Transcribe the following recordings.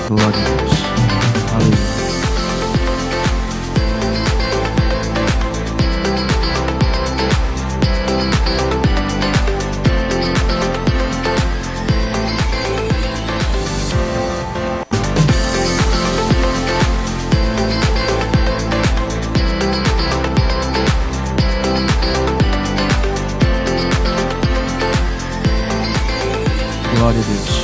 Glória a Deus. Aleluia. Glória a Deus.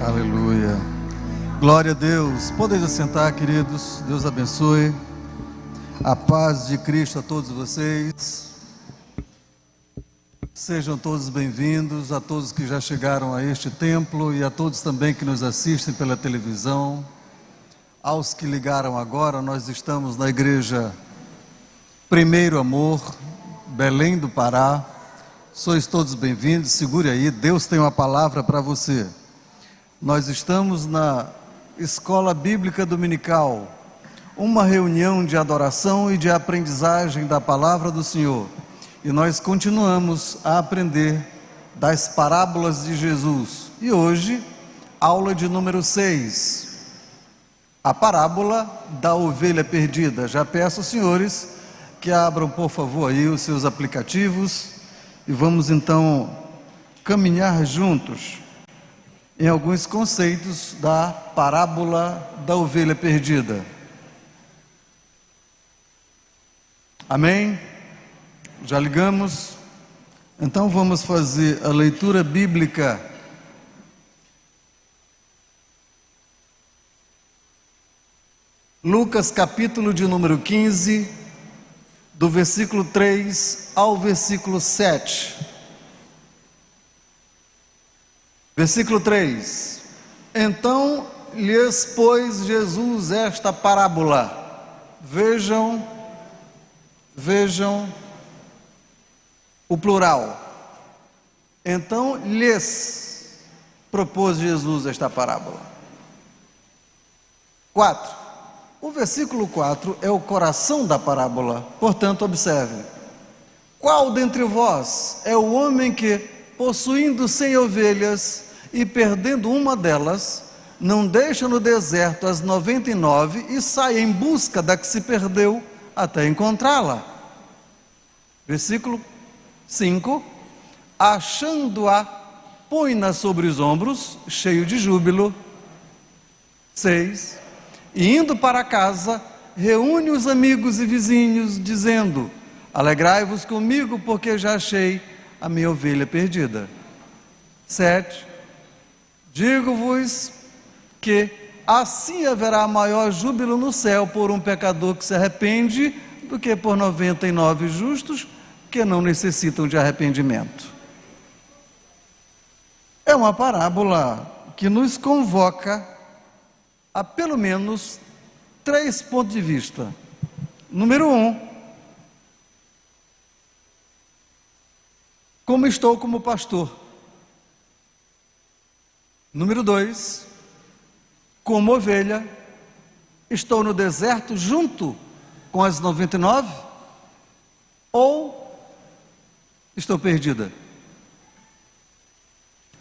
Aleluia. Glória a Deus. Podem assentar, queridos. Deus abençoe. A paz de Cristo a todos vocês. Sejam todos bem-vindos, a todos que já chegaram a este templo e a todos também que nos assistem pela televisão. Aos que ligaram agora, nós estamos na igreja Primeiro Amor, Belém do Pará. Sois todos bem-vindos. Segure aí, Deus tem uma palavra para você. Nós estamos na Escola Bíblica Dominical, uma reunião de adoração e de aprendizagem da Palavra do Senhor. E nós continuamos a aprender das parábolas de Jesus. E hoje, aula de número 6, a parábola da ovelha perdida. Já peço aos senhores que abram, por favor, aí os seus aplicativos e vamos então caminhar juntos em alguns conceitos da parábola da ovelha perdida. Amém? Já ligamos? Então vamos fazer a leitura bíblica. Lucas capítulo de número 15, do versículo 3 ao versículo 7. Versículo 3: Então lhes pôs Jesus esta parábola. Vejam o plural. Então lhes propôs Jesus esta parábola. 4. O versículo 4 é o coração da parábola. Portanto, observe: qual dentre vós é o homem que, possuindo 100 ovelhas e perdendo uma delas, não deixa no deserto as 99 e sai em busca da que se perdeu até encontrá-la? Versículo 5: achando-a, põe-na sobre os ombros, cheio de júbilo. 6: e indo para casa, reúne os amigos e vizinhos, dizendo: alegrai-vos comigo, porque já achei a minha ovelha perdida. 7: digo-vos que assim haverá maior júbilo no céu por um pecador que se arrepende, do que por 99 justos que não necessitam de arrependimento. uma parábola que nos convoca a pelo menos 3 pontos de vista. Número 1, como estou como pastor. Número 2, como ovelha, estou no deserto junto com as 99 ou estou perdida?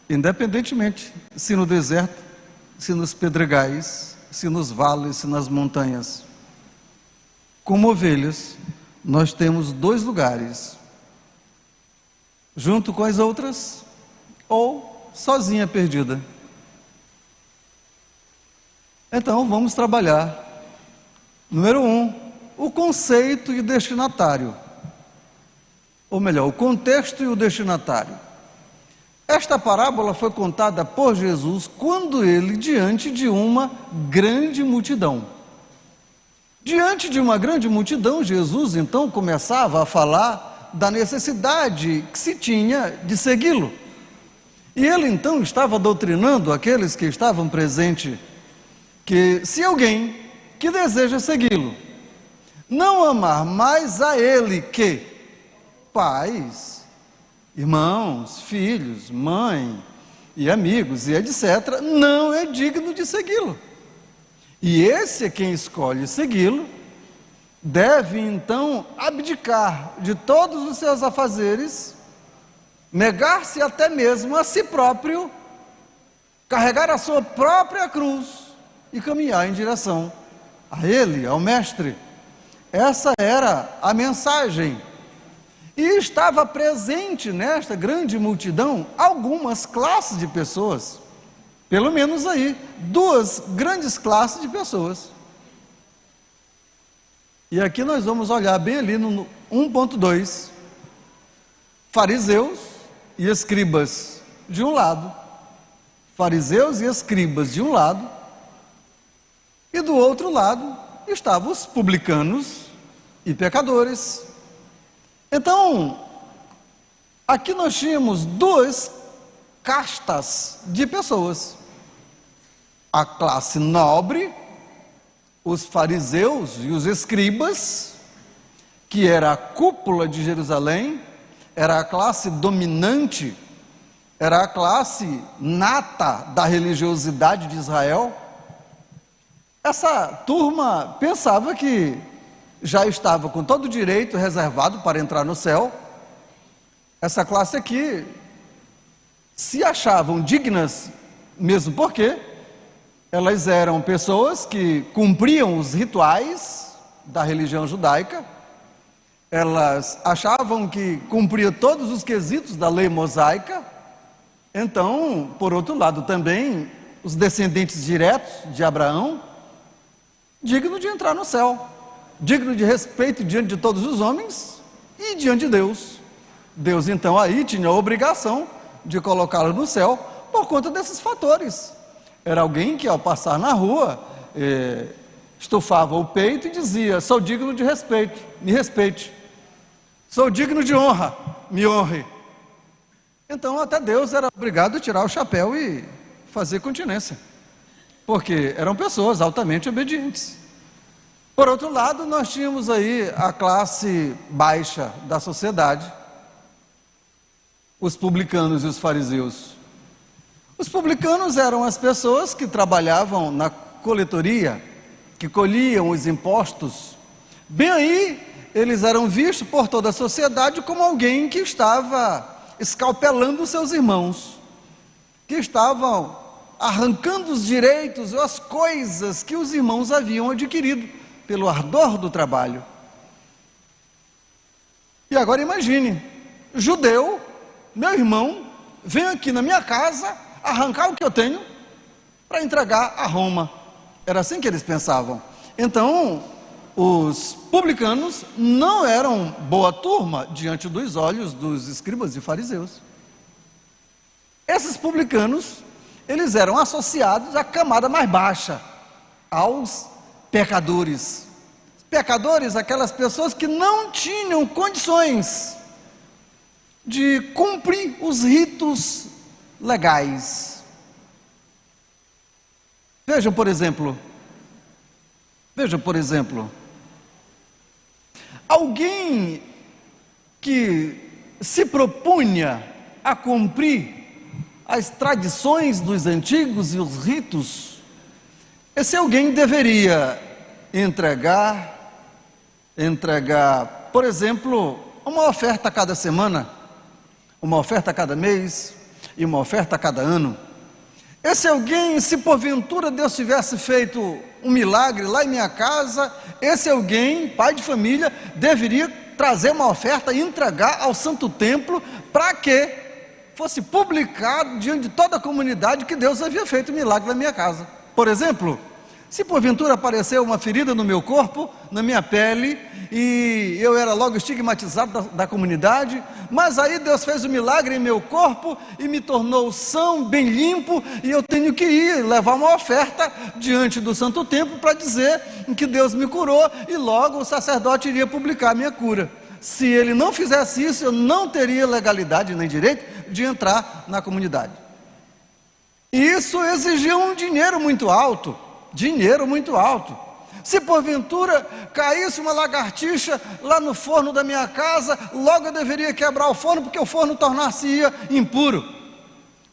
Independentemente se no deserto, se nos pedregais, se nos vales, se nas montanhas. Como ovelhas, nós temos 2 lugares: junto com as outras ou sozinha, perdida. Então vamos trabalhar. Número 1, o conceito e o destinatário. Ou melhor, o contexto e o destinatário. Esta parábola foi contada por Jesus quando ele, diante de uma grande multidão. Diante de uma grande multidão, Jesus então começava a falar da necessidade que se tinha de segui-lo. E ele então estava doutrinando aqueles que estavam presentes, que se alguém que deseja segui-lo não amar mais a ele que pais, irmãos, filhos, mãe e amigos e etc., não é digno de segui-lo. E esse é quem escolhe segui-lo, deve então abdicar de todos os seus afazeres, negar-se até mesmo a si próprio, carregar a sua própria cruz e caminhar em direção a ele, ao Mestre. Essa era a mensagem. E estava presente nesta grande multidão algumas classes de pessoas, pelo menos aí, 2 grandes classes de pessoas. E aqui nós vamos olhar bem ali no 1.2, fariseus e escribas de um lado, fariseus e escribas de um lado, e do outro lado estavam os publicanos e pecadores. Então, aqui nós tínhamos 2 castas de pessoas: a classe nobre, os fariseus e os escribas, que era a cúpula de Jerusalém, era a classe dominante, era a classe nata da religiosidade de Israel. Essa turma pensava que já estava com todo o direito reservado para entrar no céu. Essa classe aqui se achavam dignas, mesmo porque elas eram pessoas que cumpriam os rituais da religião judaica, elas achavam que cumpriam todos os quesitos da lei mosaica. Então, por outro lado também, os descendentes diretos de Abraão, digno de entrar no céu, digno de respeito diante de todos os homens e diante de Deus. Deus então aí tinha a obrigação de colocá-lo no céu por conta desses fatores. Era alguém que ao passar na rua estufava o peito e dizia: sou digno de respeito, me respeite. Sou digno de honra, me honre. Então até Deus era obrigado a tirar o chapéu e fazer continência, porque eram pessoas altamente obedientes. Por outro lado, nós tínhamos aí a classe baixa da sociedade, os publicanos e os fariseus. Os publicanos eram as pessoas que trabalhavam na coletoria, que colhiam os impostos. Bem aí, eles eram vistos por toda a sociedade como alguém que estava escalpelando os seus irmãos, que estavam arrancando os direitos ou as coisas que os irmãos haviam adquirido pelo ardor do trabalho. E agora imagine, judeu, meu irmão, vem aqui na minha casa arrancar o que eu tenho para entregar a Roma. Era assim que eles pensavam. Então, os publicanos não eram boa turma diante dos olhos dos escribas e fariseus. Esses publicanos, eles eram associados à camada mais baixa, aos pecadores. Pecadores, aquelas pessoas que não tinham condições de cumprir os ritos legais. Vejam, por exemplo, alguém que se propunha a cumprir as tradições dos antigos e os ritos, esse alguém deveria entregar, por exemplo, uma oferta a cada semana, uma oferta a cada mês e uma oferta a cada ano. Esse alguém, se porventura Deus tivesse feito um milagre lá em minha casa, esse alguém, pai de família, deveria trazer uma oferta e entregar ao Santo Templo para que fosse publicado diante de toda a comunidade que Deus havia feito um milagre na minha casa. Por exemplo, se porventura apareceu uma ferida no meu corpo, na minha pele, e eu era logo estigmatizado da comunidade, mas aí Deus fez um milagre em meu corpo e me tornou são, bem limpo, e eu tenho que ir levar uma oferta diante do Santo Templo para dizer que Deus me curou, e logo o sacerdote iria publicar a minha cura. Se ele não fizesse isso, eu não teria legalidade nem direito de entrar na comunidade. Isso exigia um dinheiro muito alto. Se porventura caísse uma lagartixa lá no forno da minha casa, logo eu deveria quebrar o forno, porque o forno tornar-se-ia impuro.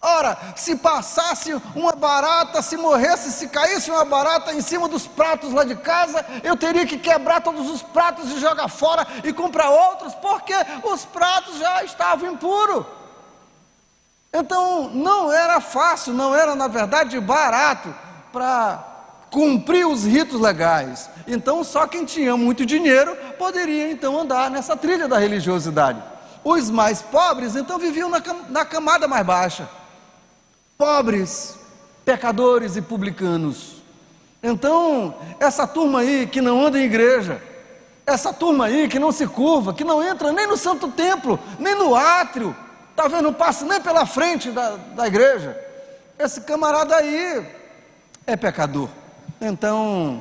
Ora, se passasse uma barata, se morresse, se caísse uma barata em cima dos pratos lá de casa, eu teria que quebrar todos os pratos e jogar fora e comprar outros, porque os pratos já estavam impuros. Então não era fácil, não era na verdade barato para cumprir os ritos legais. Então só quem tinha muito dinheiro poderia então andar nessa trilha da religiosidade. Os mais pobres então viviam na camada mais baixa. Pobres, pecadores e publicanos. Então, essa turma aí que não anda em igreja, essa turma aí que não se curva, que não entra nem no Santo Templo, nem no átrio, talvez não passe nem pela frente da igreja, esse camarada aí é pecador. Então,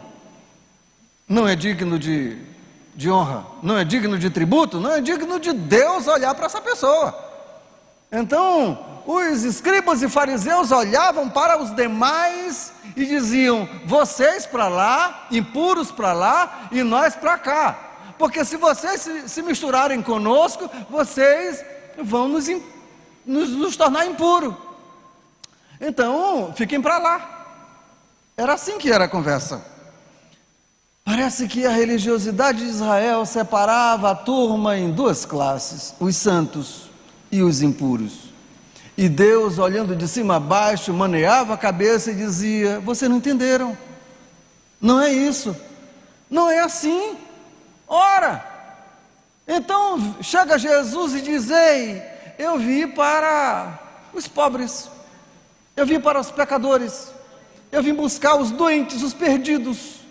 não é digno de honra, não é digno de tributo, não é digno de Deus olhar para essa pessoa. Então, os escribas e fariseus olhavam para os demais e diziam: vocês para lá, impuros para lá, e nós para cá, porque se vocês se misturarem conosco, vocês vão nos tornar impuros. Então, fiquem para lá. Era assim que era a conversa. Parece que a religiosidade de Israel separava a turma em duas classes: os santos e os impuros. E Deus, olhando de cima a baixo, maneava a cabeça e dizia: vocês não entenderam, não é isso, não é assim. Ora, então chega Jesus e diz: ei, eu vim para os pobres, eu vim para os pecadores, eu vim buscar os doentes, os perdidos.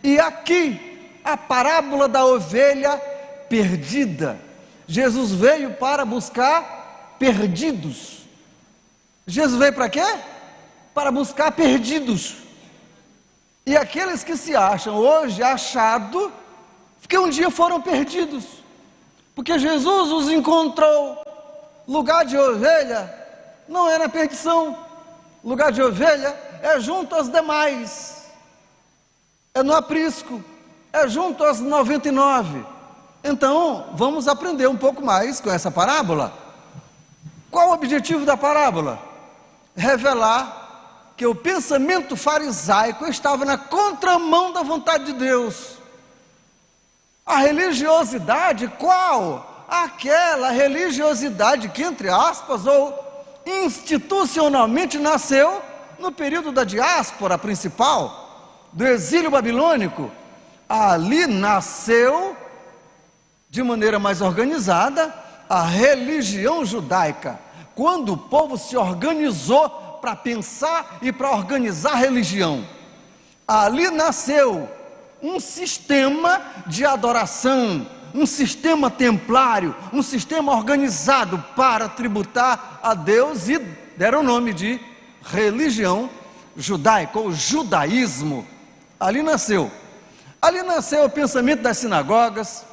E aqui a parábola da ovelha perdida. Jesus veio para buscar perdidos. Jesus veio para quê? Para buscar perdidos. E aqueles que se acham hoje achados, que um dia foram perdidos, porque Jesus os encontrou. Lugar de ovelha não é na perdição, lugar de ovelha é junto aos demais, é no aprisco, é junto aos 99. Então, vamos aprender um pouco mais com essa parábola. Qual o objetivo da parábola? Revelar que o pensamento farisaico estava na contramão da vontade de Deus. A religiosidade, qual? Aquela religiosidade que, entre aspas, ou institucionalmente nasceu no período da diáspora principal, do exílio babilônico. Ali nasceu, de maneira mais organizada, a religião judaica, quando o povo se organizou para pensar e para organizar a religião. Ali nasceu um sistema de adoração, um sistema templário, um sistema organizado para tributar a Deus, e deram o nome de religião judaica, ou judaísmo. Ali nasceu o pensamento das sinagogas,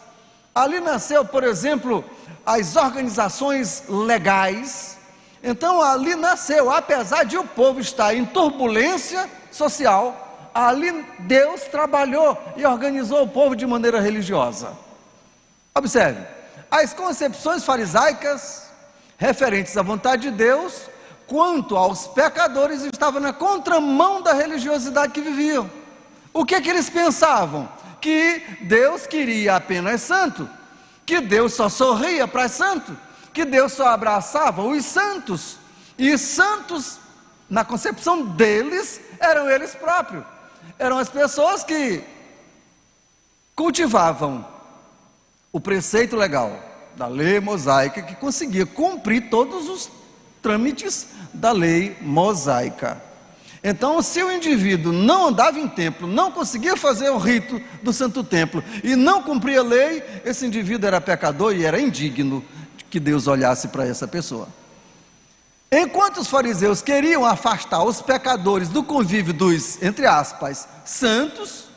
ali nasceu, por exemplo, as organizações legais, Então ali nasceu, apesar de o povo estar em turbulência social, ali Deus trabalhou e organizou o povo de maneira religiosa. Observe, as concepções farisaicas referentes à vontade de Deus, quanto aos pecadores, estavam na contramão da religiosidade que viviam. O que eles pensavam? Que Deus queria apenas santo, que Deus só sorria para santo, que Deus só abraçava os santos, e santos, na concepção deles, eram eles próprios, eram as pessoas que cultivavam o preceito legal da lei mosaica, que conseguia cumprir todos os trâmites da lei mosaica. Então, se o indivíduo não andava em templo, não conseguia fazer o rito do santo templo e não cumpria a lei, esse indivíduo era pecador e era indigno de que Deus olhasse para essa pessoa. Enquanto os fariseus queriam afastar os pecadores do convívio dos, entre aspas, santos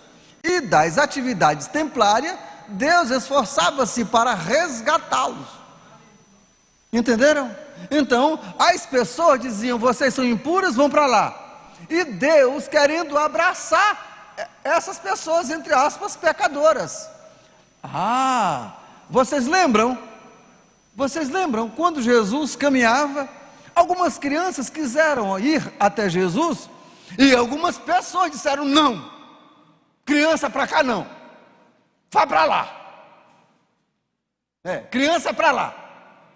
e das atividades templárias, Deus esforçava-se para resgatá-los. Entenderam? Então, as pessoas diziam: vocês são impuras, vão para lá. E Deus querendo abraçar essas pessoas, entre aspas, pecadoras. Vocês lembram? Vocês lembram quando Jesus caminhava? Algumas crianças quiseram ir até Jesus e algumas pessoas disseram: não, criança para cá não, vá para lá. Criança para lá.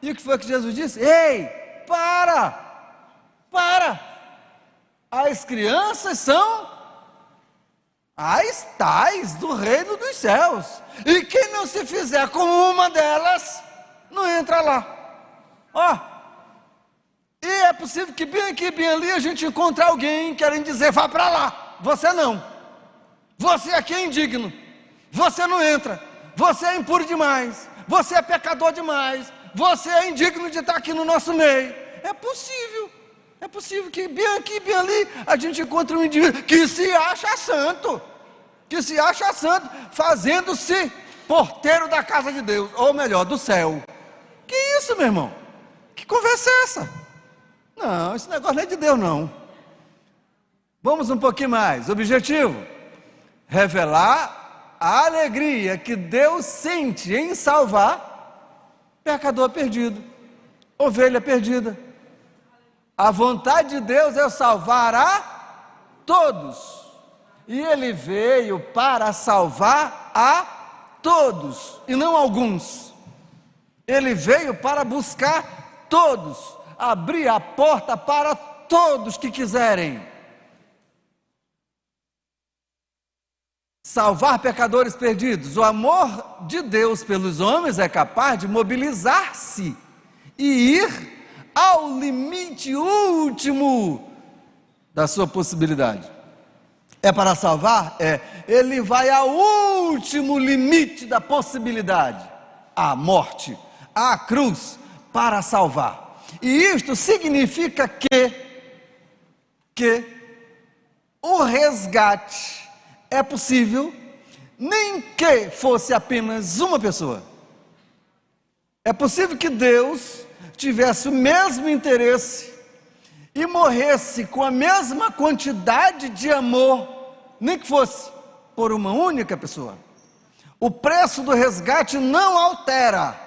E o que foi que Jesus disse? Ei, para! As crianças são as tais do reino dos céus, e quem não se fizer como uma delas, não entra lá. E é possível que bem aqui, bem ali, a gente encontre alguém querendo dizer: vá para lá, você não, você aqui é indigno, você não entra, você é impuro demais, você é pecador demais, você é indigno de estar aqui no nosso meio. É possível que bem aqui, bem ali, a gente encontre um indivíduo que se acha santo, fazendo-se porteiro da casa de Deus, ou melhor, do céu. Que isso, meu irmão? Que conversa é essa? Não, esse negócio não é de Deus, não. Vamos um pouquinho mais. Objetivo: revelar a alegria que Deus sente em salvar pecador perdido, ovelha perdida. A vontade de Deus é salvar a todos, e Ele veio para salvar a todos, e não alguns. Ele veio para buscar todos, abrir a porta para todos que quiserem. Salvar pecadores perdidos. O amor de Deus pelos homens é capaz de mobilizar-se e ir ao limite último da sua possibilidade. É para salvar? Ele vai ao último limite da possibilidade, à morte, à cruz, para salvar. E isto significa que o resgate é possível, nem que fosse apenas uma pessoa. É possível que Deus tivesse o mesmo interesse e morresse com a mesma quantidade de amor, nem que fosse por uma única pessoa. O preço do resgate não altera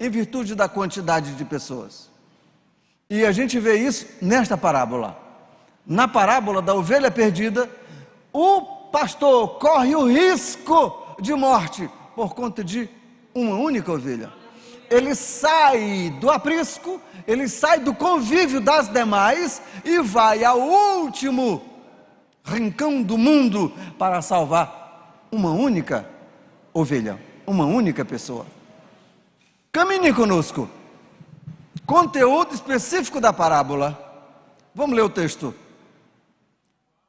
em virtude da quantidade de pessoas. E a gente vê isso nesta parábola. Na parábola da ovelha perdida, o pastor corre o risco de morte por conta de uma única ovelha. Ele sai do aprisco, ele sai do convívio das demais e vai ao último rincão do mundo para salvar uma única ovelha, uma única pessoa. Caminhe conosco. Conteúdo específico da parábola. Vamos ler o texto.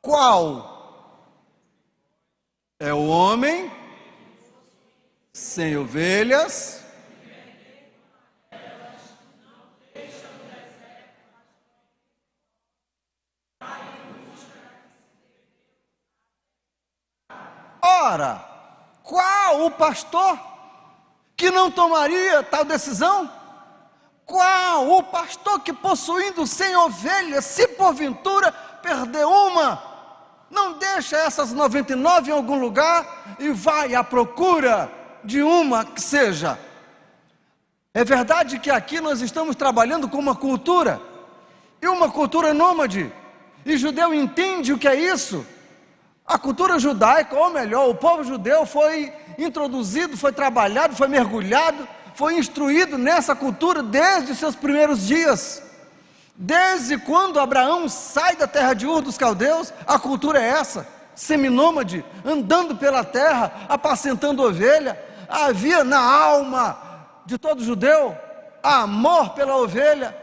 Qual é o homem sem ovelhas? Ora, qual o pastor que não tomaria tal decisão? Qual o pastor que, possuindo 100 ovelhas, se porventura perder uma, não deixa essas 99 em algum lugar e vai à procura de uma que seja? É verdade que aqui nós estamos trabalhando com uma cultura, e uma cultura nômade, e judeu entende o que é isso. A cultura judaica, ou melhor, o povo judeu foi introduzido, foi trabalhado, foi mergulhado, foi instruído nessa cultura desde os seus primeiros dias. Desde quando Abraão sai da terra de Ur dos Caldeus, a cultura é essa, seminômade, andando pela terra, apacentando ovelha. Havia na alma de todo judeu amor pela ovelha,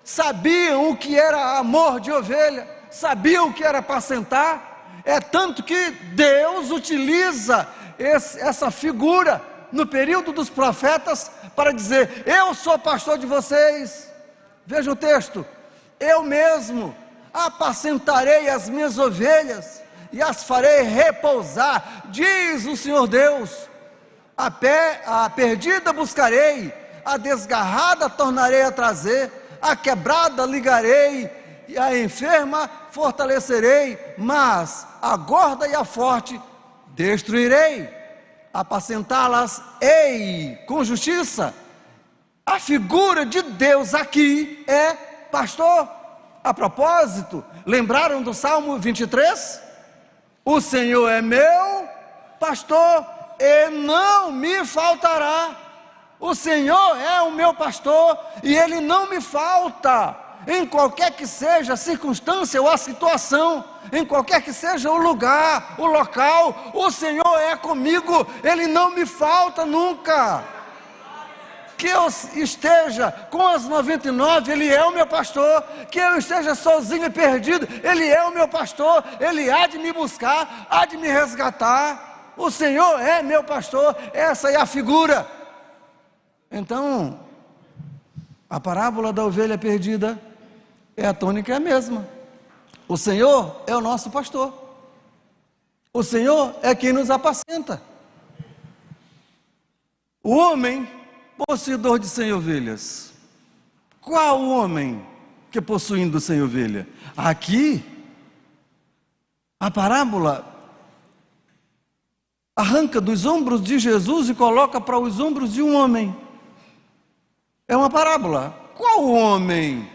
sabiam o que era amor de ovelha, sabiam o que era apacentar. É tanto que Deus utiliza essa figura no período dos profetas para dizer: eu sou pastor de vocês. Veja o texto: eu mesmo apacentarei as minhas ovelhas e as farei repousar, diz o Senhor Deus. A perdida buscarei, a desgarrada tornarei a trazer, a quebrada ligarei e a enferma fortalecerei, mas a gorda e a forte destruirei. Apacentá-las ei com justiça. A figura de Deus aqui é pastor. A propósito, lembraram do Salmo 23? O Senhor é meu pastor e não me faltará. O Senhor é o meu pastor e Ele não me falta. Em qualquer que seja a circunstância ou a situação, em qualquer que seja o lugar, o local, o Senhor é comigo, Ele não me falta nunca. Que eu esteja com as 99, Ele é o meu pastor. Que eu esteja sozinho e perdido, Ele é o meu pastor. Ele há de me buscar, há de me resgatar. O Senhor é meu pastor. Essa é a figura. Então, a parábola da ovelha perdida a tônica é a mesma. O Senhor é o nosso pastor. O Senhor é quem nos apacenta. O homem possuidor de 100 ovelhas. Qual o homem que possuindo 100 ovelhas? Aqui, a parábola arranca dos ombros de Jesus e coloca para os ombros de um homem. É uma parábola. Qual o homem?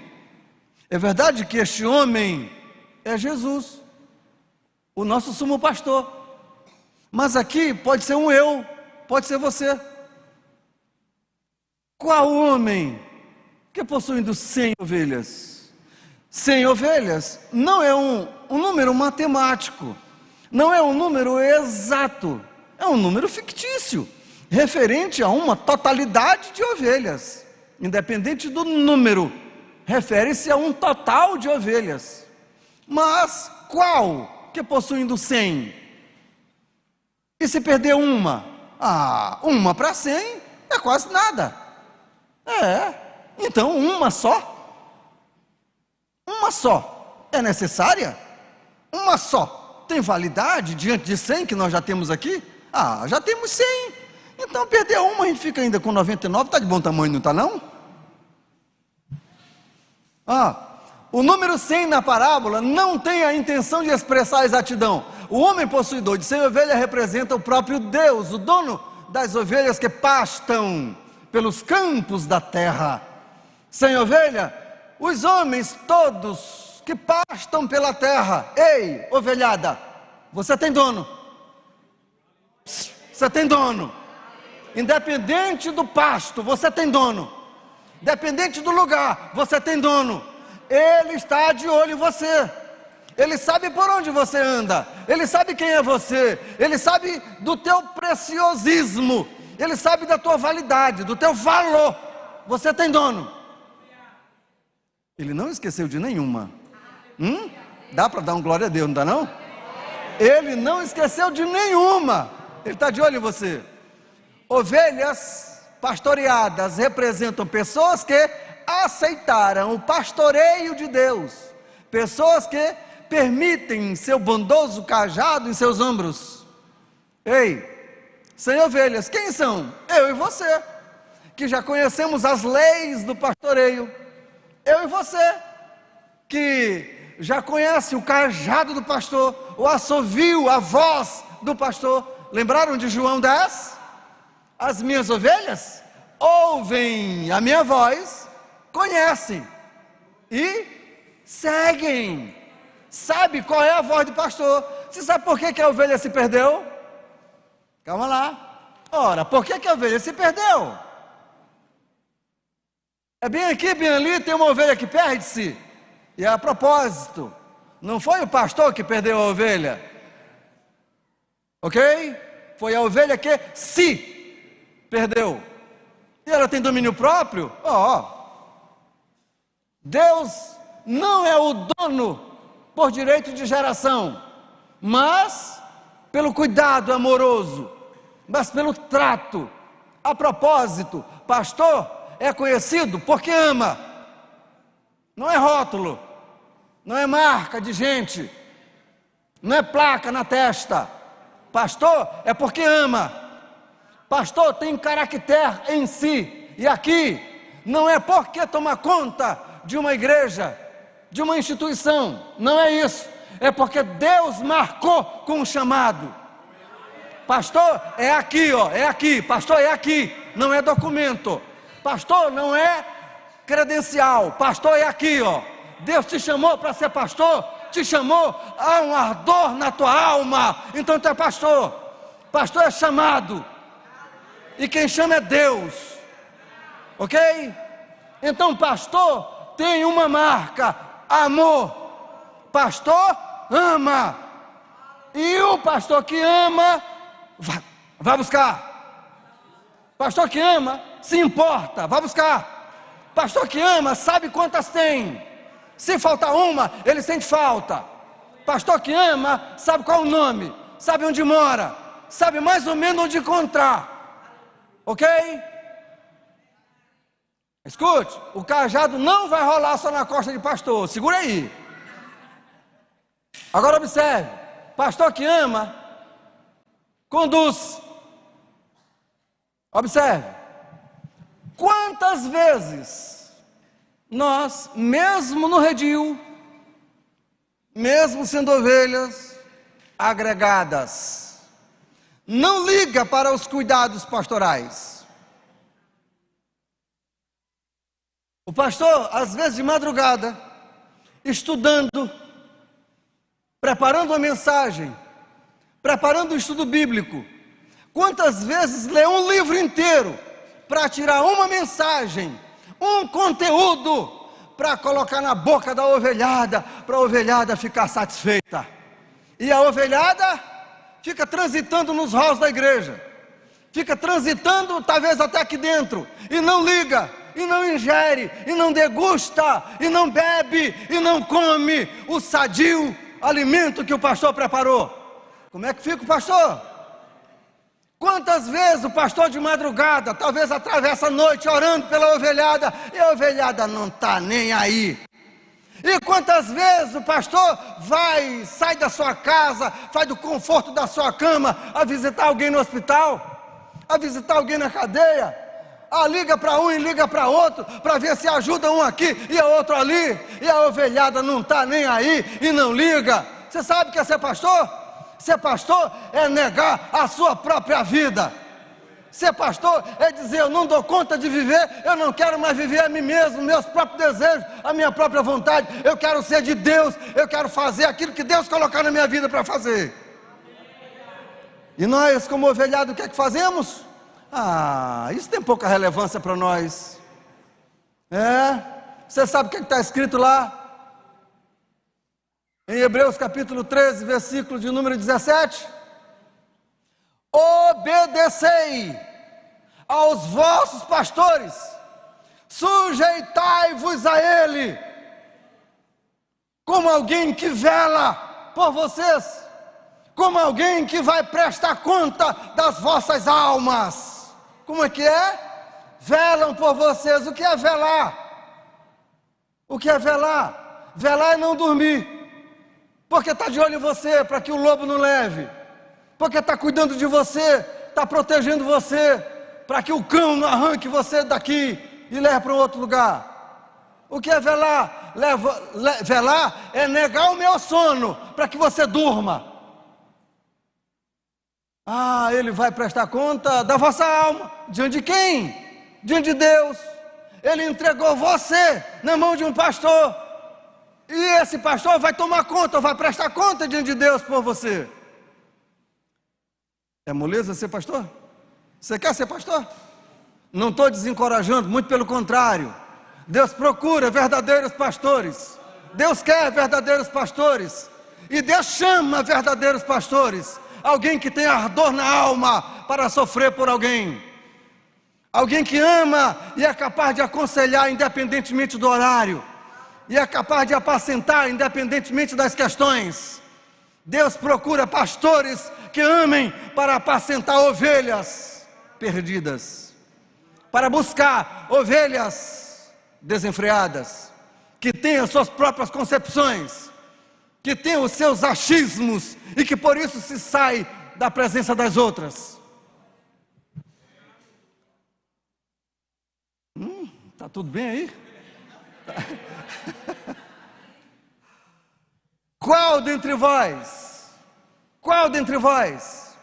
É verdade que este homem é Jesus, o nosso sumo pastor. Mas aqui pode ser um eu, pode ser você. Qual o homem que possuindo 100 ovelhas? 100 ovelhas não é um número matemático, não é um número exato, é um número fictício, referente a uma totalidade de ovelhas. Independente do número, refere-se a um total de ovelhas. Mas qual que possuindo 100? E se perder uma? Uma para 100 é quase nada. Então uma só? Uma só é necessária? Uma só tem validade diante de 100 que nós já temos aqui? Já temos 100. Então perder uma, a gente fica ainda com 99, está de bom tamanho, não está não? O número 100 na parábola não tem a intenção de expressar a exatidão. O homem possuidor de 100 ovelhas representa o próprio Deus, o dono das ovelhas que pastam pelos campos da terra. 100 ovelhas, os homens todos que pastam pela terra. Ei, ovelhada, você tem dono. Você tem dono. Independente do pasto, você tem dono. Independente do lugar, você tem dono. Ele está de olho em você. Ele sabe por onde você anda. Ele sabe quem é você. Ele sabe do teu preciosismo. Ele sabe da tua validade, do teu valor. Você tem dono. Ele não esqueceu de nenhuma. Dá para dar um glória a Deus, não dá não? Ele não esqueceu de nenhuma. Ele está de olho em você. Ovelhas pastoreadas representam pessoas que aceitaram o pastoreio de Deus. Pessoas que permitem seu bondoso cajado em seus ombros. Ei, 100 ovelhas, quem são? Eu e você. que já conhecemos as leis do pastoreio, eu e você, que já conhece o cajado do pastor, o assovio, a voz do pastor. Lembraram de João 10? As minhas ovelhas ouvem a minha voz, conhecem e seguem. Sabe qual é a voz do pastor? Você sabe por que a ovelha se perdeu? Calma lá. Ora, por que a ovelha se perdeu? É bem aqui, bem ali, tem uma ovelha que perde-se. E a propósito, não foi o pastor que perdeu a ovelha, ok? Foi a ovelha que se perdeu. E ela tem domínio próprio? Deus não é o dono por direito de geração, mas pelo cuidado amoroso, mas pelo trato. A propósito, pastor é conhecido porque ama. Não é rótulo, não é marca de gente, não é placa na testa. Pastor é porque ama. Pastor tem caractere em si. E aqui não é porque toma conta de uma igreja, de uma instituição. Não é isso. É porque Deus marcou com o chamado. Pastor é aqui, é aqui. Pastor é aqui. Não é documento. Pastor não é credencial. Pastor é aqui, Deus te chamou para ser pastor, te chamou a um ardor na tua alma, então tu é pastor. Pastor é chamado, e quem chama é Deus, ok? Então pastor tem uma marca: amor. Pastor ama, e o pastor que ama vai buscar. Pastor que ama se importa, vai buscar. Pastor que ama sabe quantas tem. Se faltar uma, ele sente falta. Pastor que ama sabe qual o nome, sabe onde mora, sabe mais ou menos onde encontrar, ok? Escute, o cajado não vai rolar só na costa de pastor, segura aí. Agora observe, pastor que ama conduz. Observe, quantas vezes nós, mesmo no redil, mesmo sendo ovelhas agregadas, não liga para os cuidados pastorais. O pastor, às vezes de madrugada, estudando, preparando uma mensagem, preparando um estudo bíblico, quantas vezes lê um livro inteiro para tirar uma mensagem, um conteúdo para colocar na boca da ovelhada, para a ovelhada ficar satisfeita. E a ovelhada fica transitando nos halls da igreja, fica transitando talvez até aqui dentro, e não liga, e não ingere, e não degusta, e não bebe, e não come o sadio alimento que o pastor preparou. Como é que fica o pastor? Quantas vezes o pastor de madrugada, talvez atravessa a noite orando pela ovelhada, e a ovelhada não está nem aí. E quantas vezes o pastor sai da sua casa, faz do conforto da sua cama, a visitar alguém no hospital, a visitar alguém na cadeia, liga para um e liga para outro, para ver se ajuda um aqui e a outro ali, e a ovelhada não está nem aí e não liga. Você sabe o que é ser pastor? Ser pastor é negar a sua própria vida. Ser pastor é dizer: eu não dou conta de viver, eu não quero mais viver a mim mesmo, meus próprios desejos, a minha própria vontade. Eu quero ser de Deus, eu quero fazer aquilo que Deus colocar na minha vida para fazer. E nós, como ovelhado, o que é que fazemos? Isso tem pouca relevância para nós. Você sabe o que está escrito lá? Em Hebreus capítulo 13, versículo de número 17: obedecei aos vossos pastores, sujeitai-vos a ele, como alguém que vela por vocês, como alguém que vai prestar conta das vossas almas. Como é que é? Velam por vocês. O que é velar? O que é velar? Velar é não dormir, porque está de olho em você, para que o lobo não leve, porque está cuidando de você, está protegendo você, para que o cão não arranque você daqui e leve para um outro lugar. O que é velar? Velar é negar o meu sono para que você durma. Ah, ele vai prestar conta da vossa alma. Diante de quem? Diante de Deus. Ele entregou você na mão de um pastor. E esse pastor vai tomar conta, vai prestar conta diante de Deus por você. É moleza ser pastor? Você quer ser pastor? Não estou desencorajando, muito pelo contrário. Deus procura verdadeiros pastores. Deus quer verdadeiros pastores. E Deus chama verdadeiros pastores. Alguém que tem ardor na alma para sofrer por alguém. Alguém que ama e é capaz de aconselhar independentemente do horário. E é capaz de apacentar independentemente das questões. Deus procura pastores que amem para apacentar ovelhas perdidas. Para buscar ovelhas desenfreadas. Que têm as suas próprias concepções. Que têm os seus achismos e que por isso se sai da presença das outras. Tá tudo bem aí? Qual dentre vós? Qual dentre vós?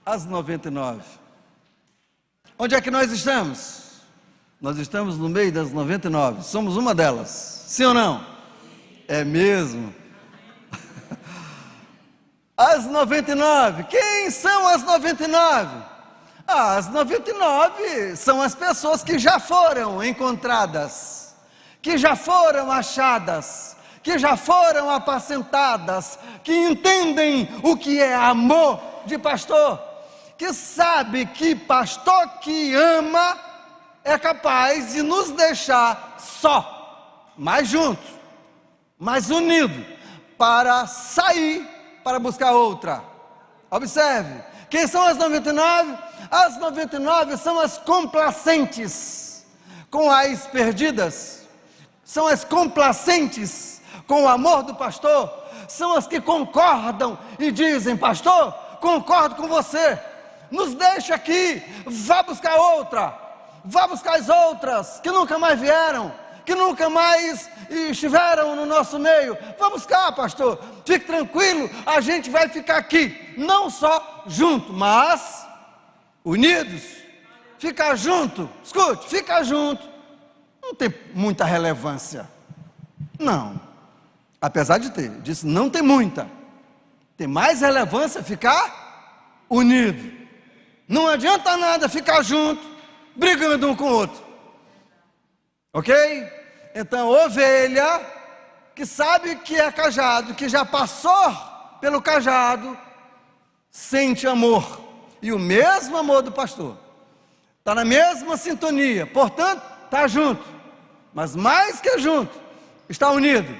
As 99. Onde é que nós estamos? Nós estamos no meio das 99. Somos uma delas. Sim ou não? É mesmo? As 99. Quem são as 99? As 99 são as pessoas que já foram encontradas, que já foram achadas, que já foram apacentadas, que entendem o que é amor de pastor, que sabe que pastor que ama é capaz de nos deixar só, mais junto, mais unido, para sair, para buscar outra. Observe, quem são as 99? As 99 são as complacentes com as perdidas, são as complacentes com o amor do pastor, são as que concordam e dizem: pastor, concordo com você, nos deixa aqui, vá buscar outra, vá buscar as outras que nunca mais vieram, que nunca mais estiveram no nosso meio. Vamos buscar, pastor, fique tranquilo, a gente vai ficar aqui, não só junto, mas unidos. Ficar junto, escute, ficar junto não tem muita relevância, não, apesar de ter, disse não tem muita, tem mais relevância ficar unido. Não adianta nada ficar junto, brigando um com o outro, ok? Então, ovelha que sabe que é cajado, que já passou pelo cajado, sente amor, e o mesmo amor do pastor, está na mesma sintonia, portanto, está junto, mas mais que junto, está unido,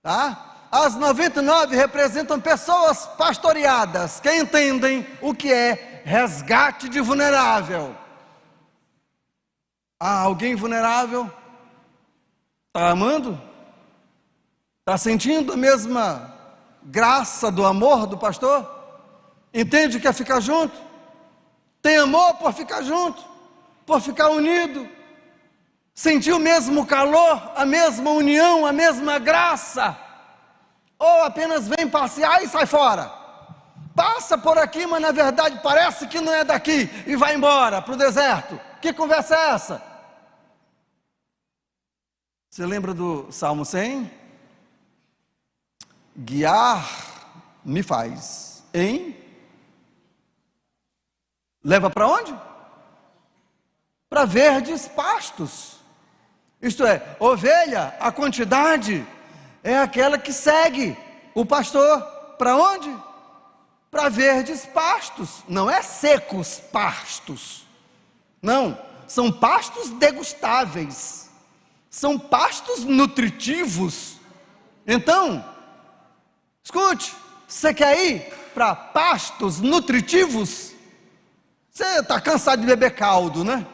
tá? As 99 representam pessoas pastoreadas, que entendem o que é resgate de vulnerável. Alguém vulnerável? Está amando? Está sentindo a mesma graça do amor do pastor? Entende que é ficar junto? Tem amor por ficar junto, por ficar unido, sentir o mesmo calor, a mesma união, a mesma graça, ou apenas vem passear e sai fora, passa por aqui, mas na verdade parece que não é daqui, e vai embora para o deserto. Que conversa é essa? Você lembra do Salmo 100? Guiar me faz em... Leva para onde? Para verdes pastos. Isto é, ovelha, a quantidade é aquela que segue o pastor. Para onde? Para verdes pastos. Não é secos pastos. Não, são pastos degustáveis. São pastos nutritivos. Então, escute, você quer ir para pastos nutritivos? Você está cansado de beber caldo, né?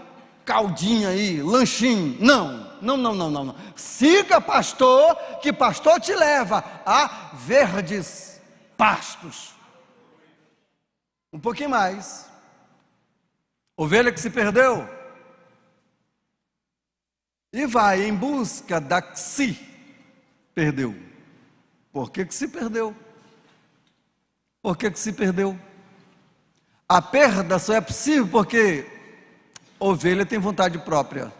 Caldinho aí, lanchinho. Não. Siga pastor, que pastor te leva a verdes pastos. Um pouquinho mais. Ovelha que se perdeu. E vai em busca da que se perdeu. Por que se perdeu? Por que se perdeu? A perda só é possível porque ovelha tem vontade própria,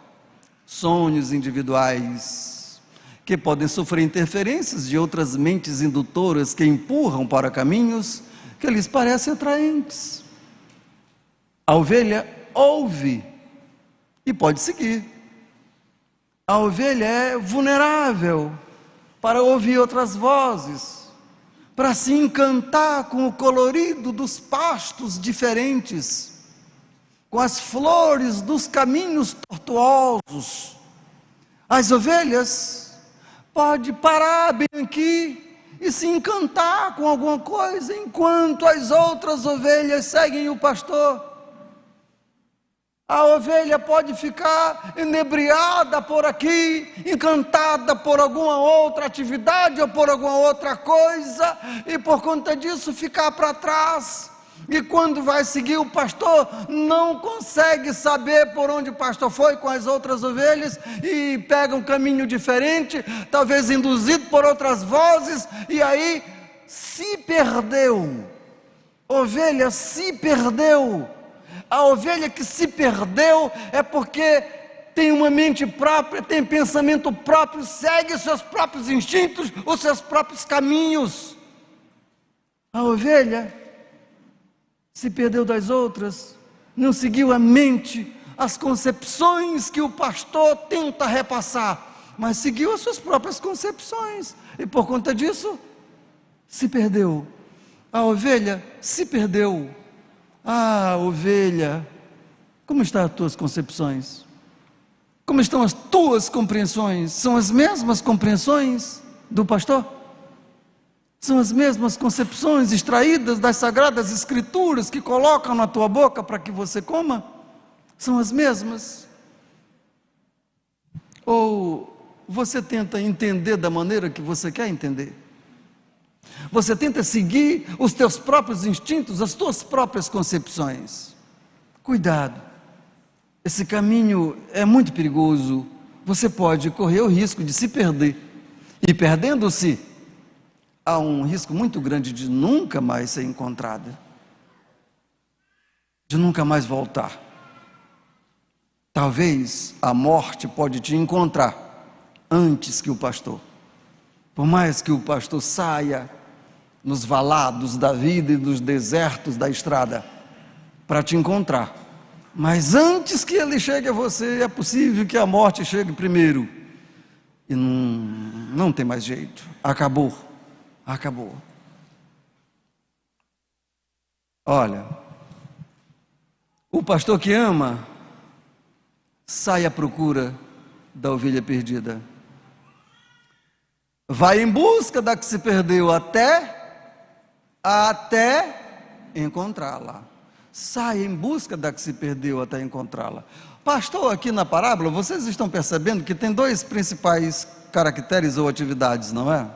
sonhos individuais, que podem sofrer interferências de outras mentes indutoras que empurram para caminhos que lhes parecem atraentes. A ovelha ouve e pode seguir. A ovelha é vulnerável para ouvir outras vozes, para se encantar com o colorido dos pastos diferentes, com as flores dos caminhos tortuosos. As ovelhas podem parar bem aqui e se encantar com alguma coisa, enquanto as outras ovelhas seguem o pastor. A ovelha pode ficar inebriada por aqui, encantada por alguma outra atividade ou por alguma outra coisa, e por conta disso ficar para trás. E quando vai seguir o pastor, não consegue saber por onde o pastor foi com as outras ovelhas, e pega um caminho diferente, talvez induzido por outras vozes, e aí se perdeu. Ovelha se perdeu. A ovelha que se perdeu é porque tem uma mente própria, tem pensamento próprio, segue os seus próprios instintos, os seus próprios caminhos. A ovelha se perdeu das outras, não seguiu a mente, as concepções que o pastor tenta repassar, mas seguiu as suas próprias concepções, e por conta disso, se perdeu. A ovelha se perdeu. Ah, ovelha, como estão as tuas concepções? Como estão as tuas compreensões? São as mesmas compreensões do pastor? São as mesmas concepções extraídas das sagradas escrituras que colocam na tua boca para que você coma? São as mesmas? Ou você tenta entender da maneira que você quer entender? Você tenta seguir os teus próprios instintos, as tuas próprias concepções. Cuidado, esse caminho é muito perigoso. Você pode correr o risco de se perder, e perdendo-se, há um risco muito grande de nunca mais ser encontrada, de nunca mais voltar. Talvez a morte pode te encontrar antes que o pastor. Por mais que o pastor saia nos valados da vida e nos desertos da estrada para te encontrar, mas antes que ele chegue a você, é possível que a morte chegue primeiro, e não tem mais jeito, acabou. Olha, o pastor que ama sai à procura da ovelha perdida, vai em busca da que se perdeu até encontrá-la. Sai em busca da que se perdeu até encontrá-la. Pastor, aqui na parábola, vocês estão percebendo que tem dois principais caracteres ou atividades, não é?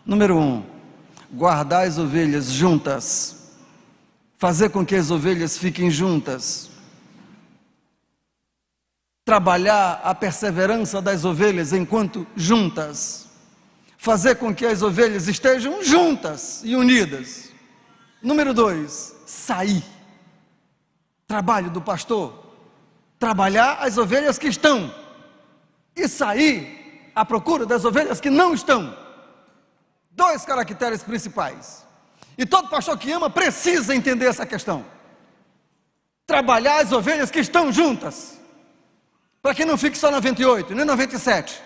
Número 1, guardar as ovelhas juntas, fazer com que as ovelhas fiquem juntas, trabalhar a perseverança das ovelhas enquanto juntas, fazer com que as ovelhas estejam juntas e unidas. Número 2, sair. Trabalho do pastor, trabalhar as ovelhas que estão, e sair à procura das ovelhas que não estão. Dois caracteres principais. E todo pastor que ama precisa entender essa questão. Trabalhar as ovelhas que estão juntas, para que não fique só 98, nem 97,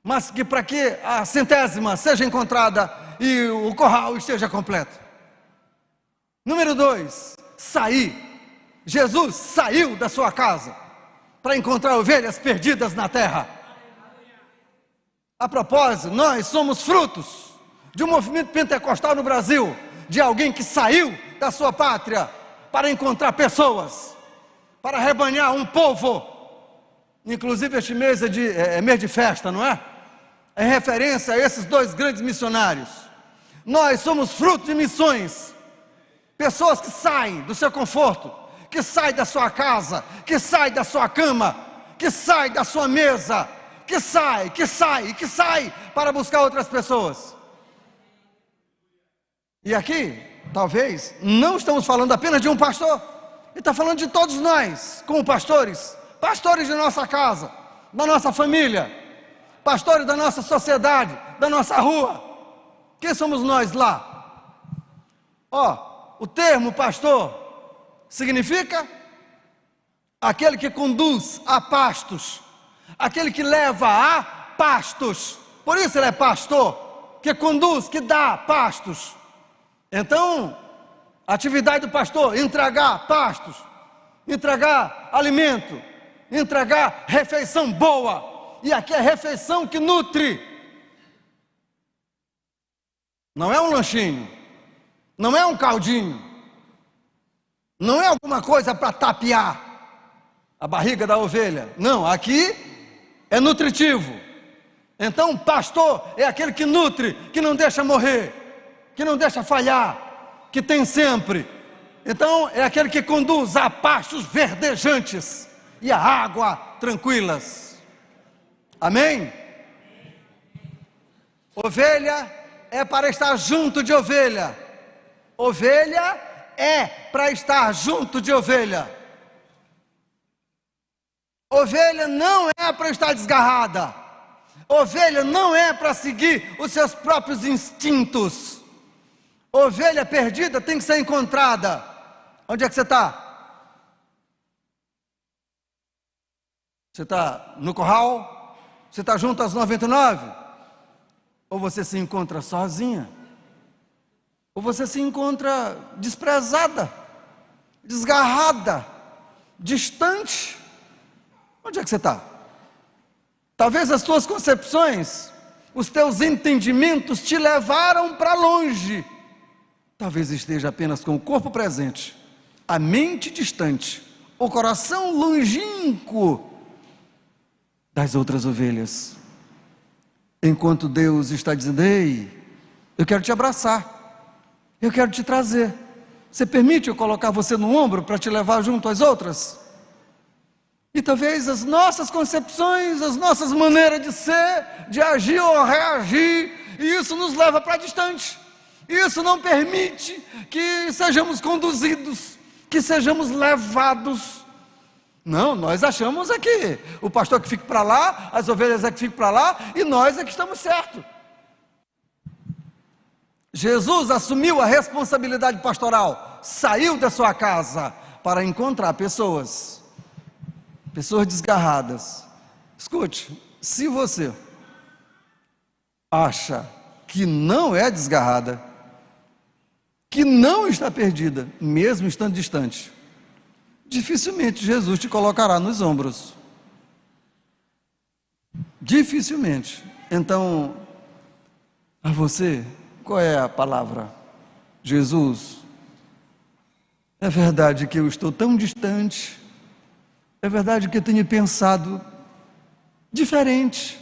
mas que para que a 100ª seja encontrada e o curral esteja completo. Número 2, sair. Jesus saiu da sua casa para encontrar ovelhas perdidas na terra. A propósito, nós somos frutos de um movimento pentecostal no Brasil, de alguém que saiu da sua pátria para encontrar pessoas, para rebanhar um povo. Inclusive este mês é mês de festa, não é? É referência a esses dois grandes missionários. Nós somos fruto de missões pessoas que saem do seu conforto, que saem da sua casa, que saem da sua cama, que saem da sua mesa, que sai para buscar outras pessoas. E aqui, talvez, não estamos falando apenas de um pastor, ele está falando de todos nós, como pastores de nossa casa, da nossa família, pastores da nossa sociedade, da nossa rua. Quem somos nós lá? O termo pastor significa aquele que conduz a pastos, aquele que leva a pastos. Por isso ele é pastor, que conduz, que dá pastos. Então, a atividade do pastor: entregar pastos, entregar alimento, entregar refeição boa. E aqui é refeição que nutre. Não é um lanchinho, não é um caldinho, não é alguma coisa para tapear a barriga da ovelha. Não, aqui é nutritivo. Então, pastor é aquele que nutre, que não deixa morrer, que não deixa falhar, que tem sempre. Então, é aquele que conduz a pastos verdejantes e a água tranquilas. Amém? Ovelha é para estar junto de ovelha. Ovelha é para estar junto de ovelha. Ovelha não é para estar desgarrada. Ovelha não é para seguir os seus próprios instintos. Ovelha perdida tem que ser encontrada. Onde é que você está? Você está no curral? Você está junto às 99? Ou você se encontra sozinha? Ou você se encontra desprezada, desgarrada, distante? Onde é que você está? Talvez as tuas concepções, os teus entendimentos te levaram para longe. Talvez esteja apenas com o corpo presente, a mente distante, o coração longínquo das outras ovelhas. Enquanto Deus está dizendo: ei, eu quero te abraçar, eu quero te trazer. Você permite eu colocar você no ombro para te levar junto às outras? E talvez as nossas concepções, as nossas maneiras de ser, de agir ou reagir, isso nos leva para distante. Isso não permite que sejamos conduzidos, que sejamos levados. Não, nós achamos é que o pastor que fica para lá, as ovelhas é que ficam para lá, e nós é que estamos certos. Jesus assumiu a responsabilidade pastoral, saiu da sua casa para encontrar pessoas desgarradas. Escute, se você acha que não é desgarrada, que não está perdida, mesmo estando distante, dificilmente Jesus te colocará nos ombros. Dificilmente. Então, a você, qual é a palavra? Jesus, é verdade que eu estou tão distante, é verdade que eu tenho pensado diferente,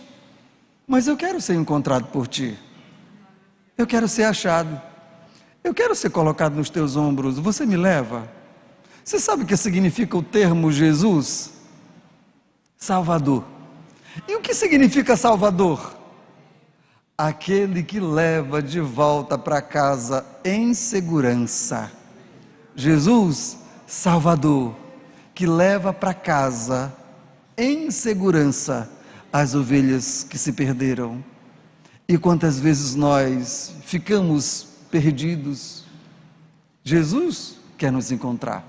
mas eu quero ser encontrado por ti, eu quero ser achado, eu quero ser colocado nos teus ombros. Você me leva? Você sabe o que significa o termo Jesus? Salvador. E o que significa Salvador? Aquele que leva de volta para casa em segurança. Jesus, Salvador, que leva para casa em segurança as ovelhas que se perderam. E quantas vezes nós ficamos perdidos, Jesus quer nos encontrar.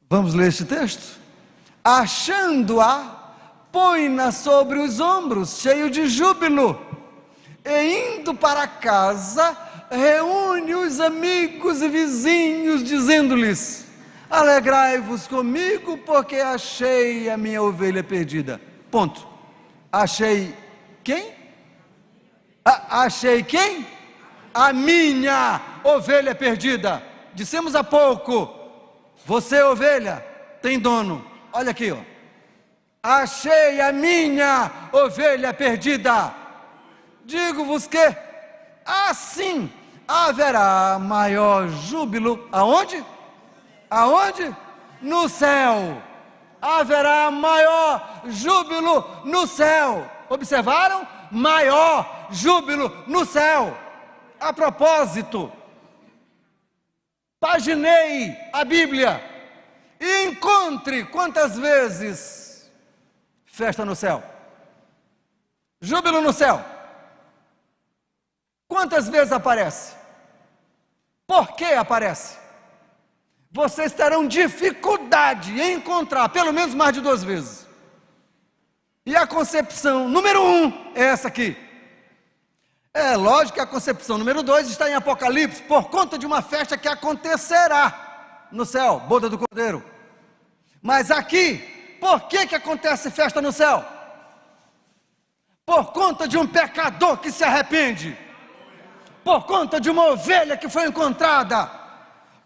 Vamos ler este texto? Achando-a, põe-na sobre os ombros, cheio de júbilo, e indo para casa, reúne os amigos e vizinhos, dizendo-lhes: alegrai-vos comigo, porque achei a minha ovelha perdida. Ponto. Achei quem? Achei quem? A minha ovelha perdida. Dissemos há pouco: você, ovelha, tem dono. Olha aqui, ó. Achei a minha ovelha perdida. Digo-vos que assim haverá maior júbilo, aonde? Aonde? No céu. Haverá maior júbilo no céu. Observaram? Maior júbilo no céu. A propósito, pagineie a Bíblia e encontre quantas vezes festa no céu, júbilo no céu. Quantas vezes aparece? Por que aparece? Vocês terão dificuldade em encontrar pelo menos mais de 2 vezes. E a concepção número 1 é essa aqui. É lógico que a concepção número 2 está em Apocalipse, por conta de uma festa que acontecerá no céu, boda do Cordeiro. Mas aqui, por que acontece festa no céu? Por conta de um pecador que se arrepende, por conta de uma ovelha que foi encontrada,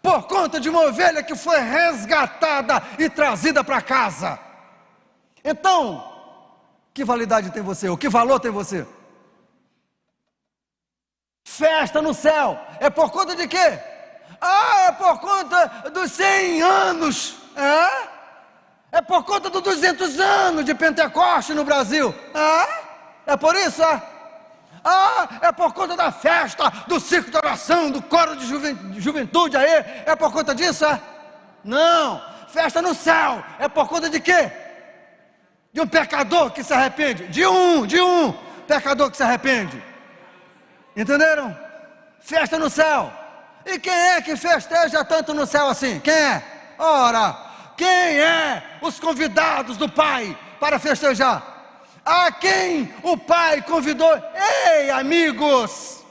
por conta de uma ovelha que foi resgatada e trazida para casa. Então, que validade tem você? Ou que valor tem você? Festa no céu é por conta de quê? É por conta dos 100 anos. É por conta dos 200 anos de Pentecoste no Brasil. É por isso? É por conta da festa, do circo de oração, do coro de juventude aí. É por conta disso? Não, festa no céu é por conta de quê? De um pecador que se arrepende. De um pecador que se arrepende. Entenderam? Festa no céu. E quem é que festeja tanto no céu assim? Quem é? Ora, quem é os convidados do Pai para festejar? A quem o Pai convidou? Ei, amigos,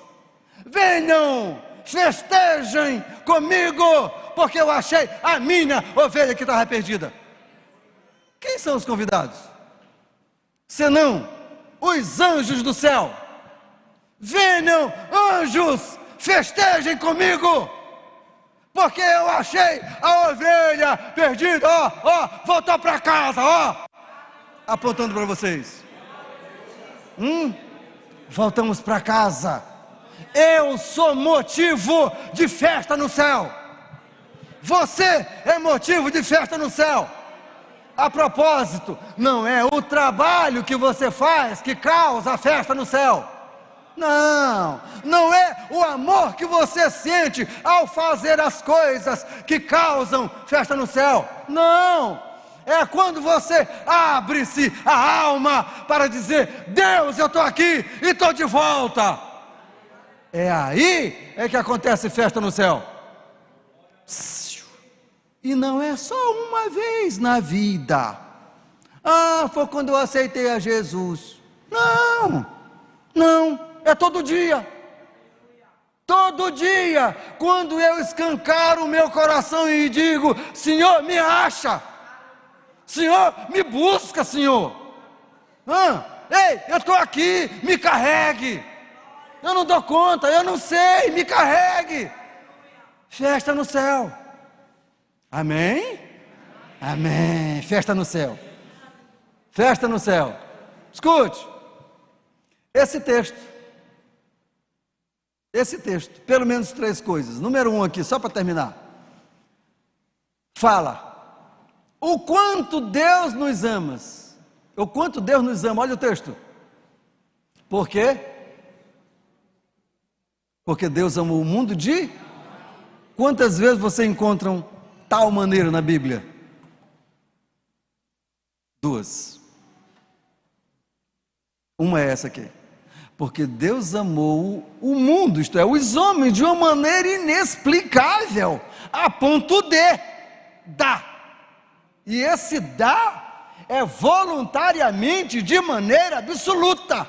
venham, festejem comigo, porque eu achei a minha ovelha que estava perdida. Quem são os convidados? Senão os anjos do céu. Venham, anjos, festejem comigo, porque eu achei a ovelha perdida, voltou para casa, apontando para vocês. Voltamos para casa. Eu sou motivo de festa no céu. Você é motivo de festa no céu. A propósito, não é o trabalho que você faz que causa a festa no céu. Não é o amor que você sente ao fazer as coisas que causam festa no céu. Não. É quando você abre-se a alma para dizer: Deus, eu estou aqui e estou de volta. É aí que acontece festa no céu. E não é só uma vez na vida. Foi quando eu aceitei a Jesus. Não, é todo dia. Todo dia, quando eu escancaro o meu coração e digo: Senhor, me acha. Senhor, me busca, Senhor. Ei, eu estou aqui, me carregue. Eu não dou conta, eu não sei, me carregue. Festa no céu. Amém? Amém. Festa no céu. Festa no céu. Escute. Esse texto, pelo menos 3 coisas. Número 1 aqui, só para terminar. Fala o quanto Deus nos ama. O quanto Deus nos ama. Olha o texto. Por quê? Porque Deus amou o mundo de... Quantas vezes você encontra tal maneira na Bíblia? 2. Uma é essa aqui. Porque Deus amou o mundo, isto é, os homens, de uma maneira inexplicável, a ponto de dar. E esse dar é voluntariamente, de maneira absoluta.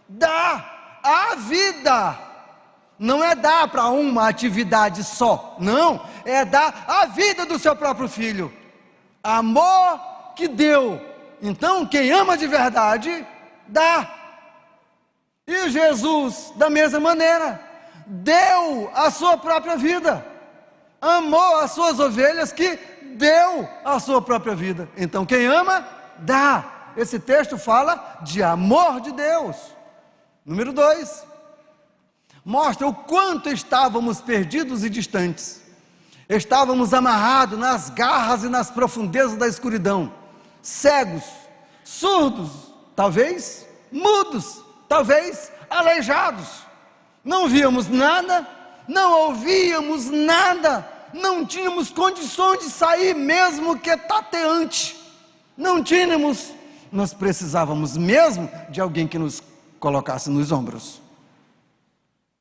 Dá a vida. Não é dar para uma atividade só, não, é dar a vida do seu próprio filho. Amor que deu. Então, quem ama de verdade, dá. E Jesus, da mesma maneira, deu a sua própria vida. Amou as suas ovelhas, que deu a sua própria vida. Então, quem ama, dá. Esse texto fala de amor de Deus. Número 2. mostra o quanto estávamos perdidos e distantes. Estávamos amarrados nas garras e nas profundezas da escuridão, cegos, surdos, talvez mudos, talvez aleijados. Não víamos nada, não ouvíamos nada, não tínhamos condições de sair, mesmo que tateante. Não tínhamos, nós precisávamos mesmo de alguém que nos colocasse nos ombros.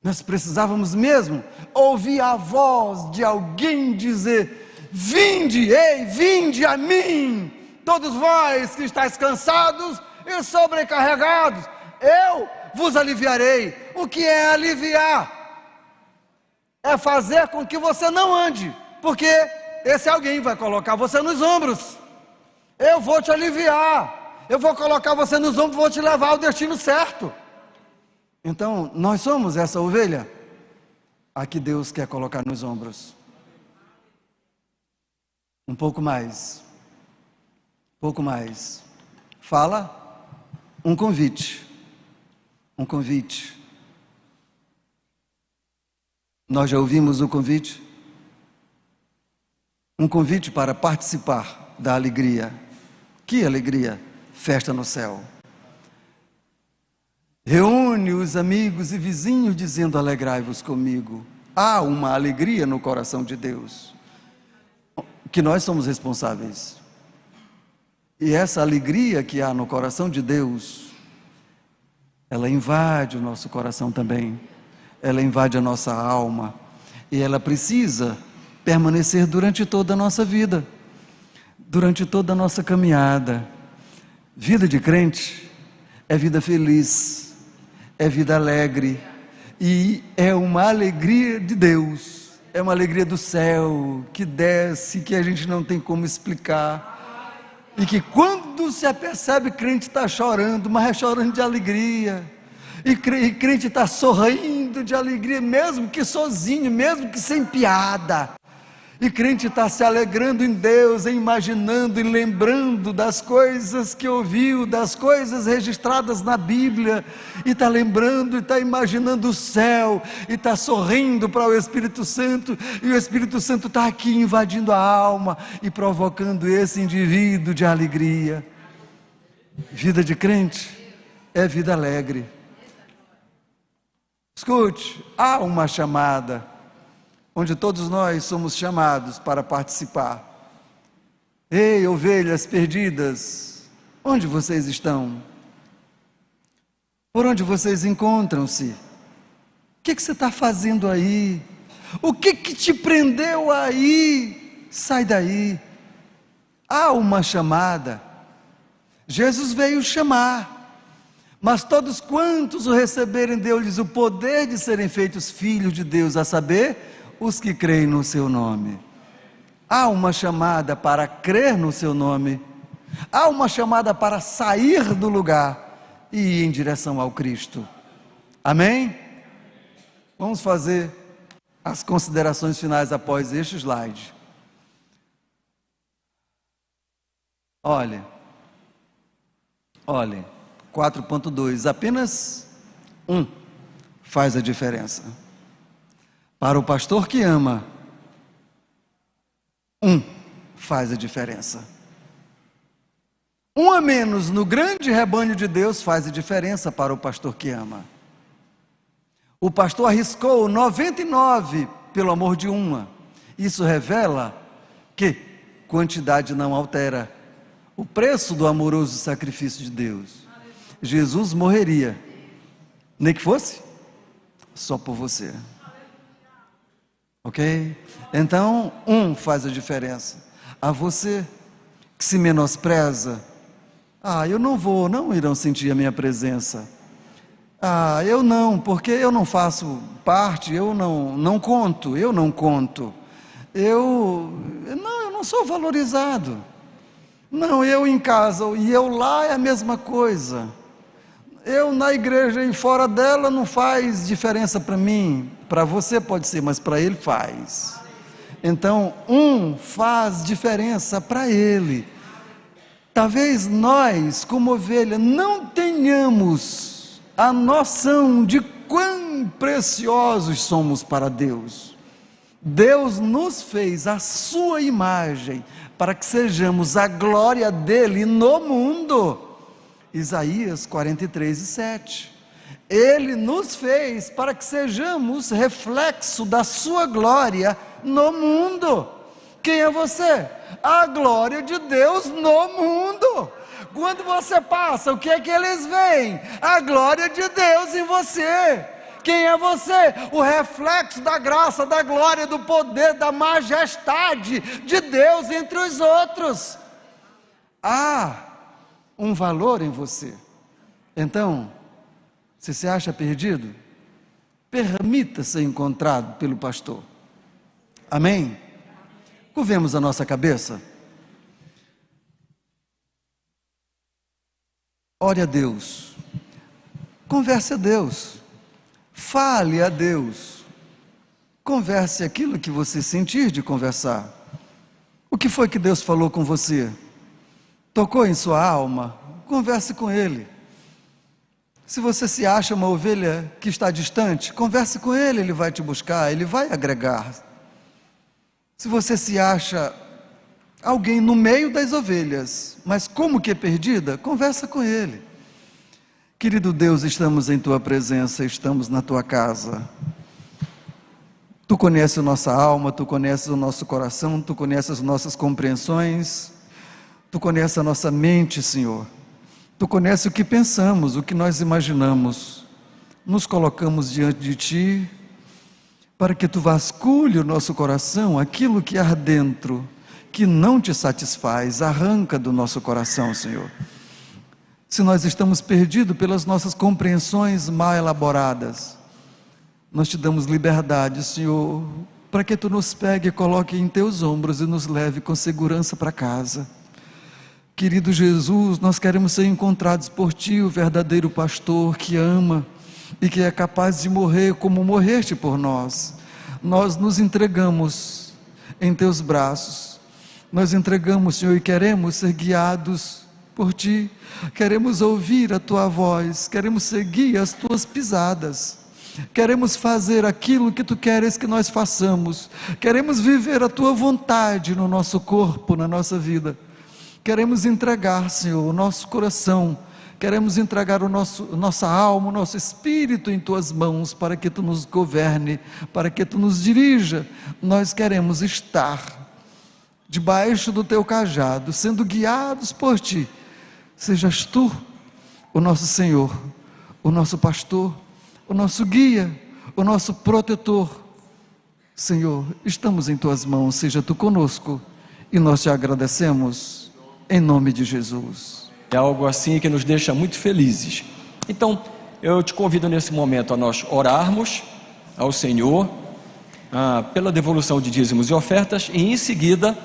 Nós precisávamos mesmo ouvir a voz de alguém dizer: vinde, ei, vinde a mim, todos vós que estáis cansados e sobrecarregados, eu vos aliviarei. O que é aliviar? É fazer com que você não ande, porque esse alguém vai colocar você nos ombros. Eu vou te aliviar, eu vou colocar você nos ombros, vou te levar ao destino certo. Então, nós somos essa ovelha a que Deus quer colocar nos ombros. Um pouco mais. Fala um convite. Um convite. Nós já ouvimos o convite? Um convite para participar da alegria. Que alegria? Festa no céu. Reúne os amigos e vizinhos dizendo: alegrai-vos comigo. Há uma alegria no coração de Deus, que nós somos responsáveis. E essa alegria que há no coração de Deus, ela invade o nosso coração também. Ela invade a nossa alma. E ela precisa permanecer durante toda a nossa vida, durante toda a nossa caminhada. Vida de crente é vida feliz, é vida alegre, e é uma alegria de Deus, é uma alegria do céu, que desce, que a gente não tem como explicar, e que quando se apercebe, crente está chorando, mas é chorando de alegria, e crente está sorrindo de alegria, mesmo que sozinho, mesmo que sem piada. E crente está se alegrando em Deus, imaginando e lembrando das coisas que ouviu, das coisas registradas na Bíblia, e está lembrando, e está imaginando o céu, e está sorrindo para o Espírito Santo, e o Espírito Santo está aqui invadindo a alma, e provocando esse indivíduo de alegria. Vida de crente é vida alegre. Escute, há uma chamada, onde todos nós somos chamados para participar. Ei, ovelhas perdidas, onde vocês estão? Por onde vocês encontram-se? O que você está fazendo aí? O que te prendeu aí? Sai daí. Há uma chamada. Jesus veio chamar. Mas todos quantos o receberem, deu-lhes o poder de serem feitos filhos de Deus, a saber, os que creem no seu nome. Há uma chamada para crer no seu nome. Há uma chamada para sair do lugar e ir em direção ao Cristo. Amém? Vamos fazer as considerações finais após este slide. Olhe, 4.2, apenas um faz a diferença. Para o pastor que ama, um faz a diferença. Um a menos no grande rebanho de Deus faz a diferença para o pastor que ama. O pastor arriscou 99 pelo amor de uma. Isso revela que quantidade não altera o preço do amoroso sacrifício de Deus. Jesus morreria, nem que fosse só por você. Ok? Então, um faz a diferença. A você que se menospreza, eu não irão sentir a minha presença. Eu não, porque eu não faço parte, eu não conto. Eu não sou valorizado. Não, eu em casa e eu lá é a mesma coisa. Eu na igreja e fora dela não faz diferença para mim. Para você pode ser, mas para ele faz. Então, um faz diferença para ele. Talvez nós, como ovelha, não tenhamos a noção de quão quão preciosos somos para Deus. Deus nos fez a sua imagem, para que sejamos a glória dele no mundo. Isaías 43:7. Ele nos fez para que sejamos reflexo da sua glória no mundo. Quem é você? A glória de Deus no mundo. Quando você passa, o que é que eles veem? A glória de Deus em você. Quem é você? O reflexo da graça, da glória, do poder, da majestade de Deus entre os outros. Há um valor em você. Então, se você acha perdido, permita ser encontrado pelo pastor. Amém? Curvemos a nossa cabeça. Ore a Deus. Converse a Deus. Fale a Deus. Converse aquilo que você sentir de conversar. O que foi que Deus falou com você? Tocou em sua alma? Converse com Ele. Se você se acha uma ovelha que está distante, converse com Ele, Ele vai te buscar, Ele vai agregar. Se você se acha alguém no meio das ovelhas, mas como que é perdida, conversa com Ele. Querido Deus, estamos em Tua presença, estamos na Tua casa. Tu conheces a nossa alma, Tu conheces o nosso coração, Tu conheces as nossas compreensões, Tu conheces a nossa mente, Senhor. Tu conheces o que pensamos, o que nós imaginamos. Nos colocamos diante de Ti, para que Tu vasculhe o nosso coração, aquilo que há dentro, que não Te satisfaz, arranca do nosso coração, Senhor. Se nós estamos perdidos pelas nossas compreensões mal elaboradas, nós Te damos liberdade, Senhor, para que Tu nos pegue e coloque em Teus ombros e nos leve com segurança para casa. Querido Jesus, nós queremos ser encontrados por Ti, o verdadeiro pastor que ama e que é capaz de morrer como morreste por nós. Nós nos entregamos em Teus braços, nós entregamos, Senhor, e queremos ser guiados por Ti, queremos ouvir a Tua voz, queremos seguir as Tuas pisadas, queremos fazer aquilo que Tu queres que nós façamos, queremos viver a Tua vontade no nosso corpo, na nossa vida. Queremos entregar, Senhor, o nosso coração, queremos entregar nossa alma, o nosso espírito em Tuas mãos, para que Tu nos governe, para que Tu nos dirija. Nós queremos estar debaixo do Teu cajado, sendo guiados por Ti. Sejas Tu o nosso Senhor, o nosso pastor, o nosso guia, o nosso protetor. Senhor, estamos em Tuas mãos, seja Tu conosco, e nós Te agradecemos. Em nome de Jesus. É algo assim que nos deixa muito felizes. Então, eu te convido nesse momento a nós orarmos ao Senhor pela devolução de dízimos e ofertas, e em seguida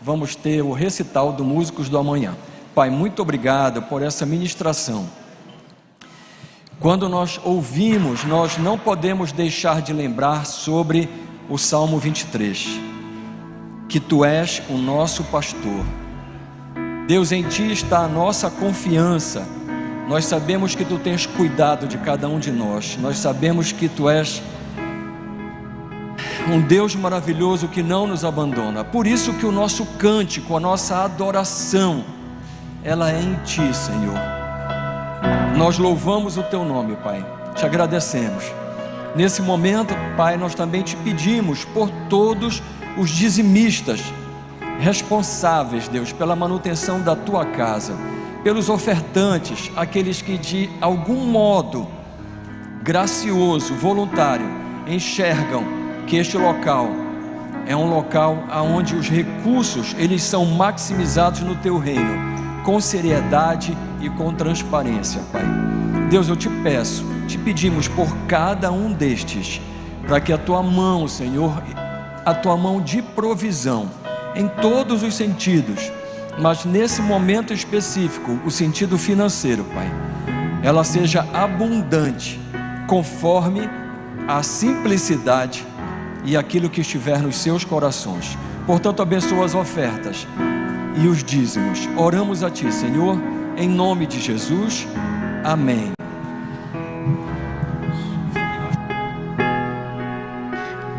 vamos ter o recital do Músicos do Amanhã. Pai, muito obrigado por essa ministração. Quando nós ouvimos, nós não podemos deixar de lembrar sobre o Salmo 23, que Tu és o nosso pastor. Deus, em Ti está a nossa confiança. Nós sabemos que Tu tens cuidado de cada um de nós. Nós sabemos que Tu és um Deus maravilhoso que não nos abandona. Por isso que o nosso cântico, a nossa adoração, ela é em Ti, Senhor. Nós louvamos o Teu nome, Pai. Te agradecemos. Nesse momento, Pai, nós também Te pedimos por todos os dizimistas responsáveis, Deus, pela manutenção da Tua casa, pelos ofertantes, aqueles que de algum modo gracioso, voluntário, enxergam que este local é um local onde os recursos eles são maximizados no Teu reino, com seriedade e com transparência, Pai. Deus, eu Te peço, Te pedimos por cada um destes, para que a Tua mão, Senhor, a Tua mão de provisão, em todos os sentidos, mas nesse momento específico, o sentido financeiro, Pai, ela seja abundante, conforme a simplicidade e aquilo que estiver nos seus corações. Portanto, abençoa as ofertas e os dízimos. Oramos a Ti, Senhor, em nome de Jesus. Amém.